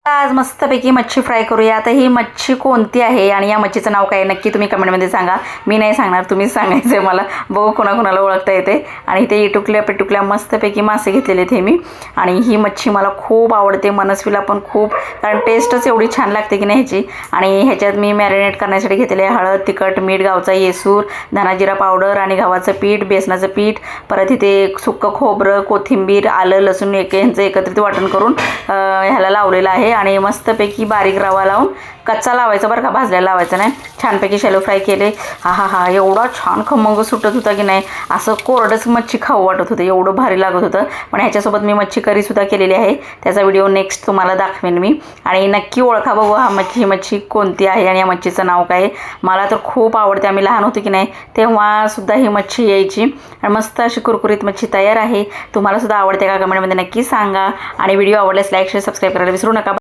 आज मस्तपैकी मच्छी फ्राय करूया। आता ही मच्छी कोणती आहे आणि या मच्छीचं नाव काय नक्की तुम्ही कमेंटमध्ये सांगा। मी नाही सांगणार, तुम्हीच सांगायचं आहे मला, बघू कोणाकोणाला ओळखता येते। आणि इथे इटुकल्या पिटुकल्या मस्तपैकी मासे घेतलेले ते मी, आणि ही मच्छी मला खूप आवडते, मनस्वीला पण खूप, कारण टेस्टच एवढी छान लागते की नाही ह्याची। आणि ह्याच्यात मी मॅरिनेट करण्यासाठी घेतलेले हळद, तिखट, मीठ, गावचा येसूर, धनाजिरा पावडर आणि गव्हाचं पीठ, बेसनाचं पीठ, परत इथे सुक्कं खोबरं, कोथिंबीर, आलं, लसूण ह्यांचं एकत्रित वाटण करून ह्याला लावलेलं आहे। आणि मस्तपैकी बारीक रवा लावून कच्चा लावायचा बरं का, भाजलेला लावायचा नाही। छानपैकी शॅलो फ्राय केले। हा हा हा, एवढा छान खमंग सुटत होता की नाही, असं कोरडंच मच्छी खाऊ वाटत होतं, एवढं भारी लागत होतं। पण ह्याच्यासोबत मी मच्छी करीसुद्धा केलेली आहे, त्याचा व्हिडिओ नेक्स्ट तुम्हाला दाखवेन मी। आणि नक्की ओळखा बघू ही मच्छी कोणती आहे आणि या मच्छीचं नाव काय आहे। मला तर खूप आवडते, आम्ही लहान होतो की नाही तेव्हासुद्धा ही मच्छी यायची, आणि मस्त अशी कुरकुरीत मच्छी तयार आहे। तुम्हाला सुद्धा आवडते का कमेंटमध्ये नक्की सांगा, आणि व्हिडिओ आवडल्यास लाईक शेअर सबस्क्राईब करायला विसरू नका।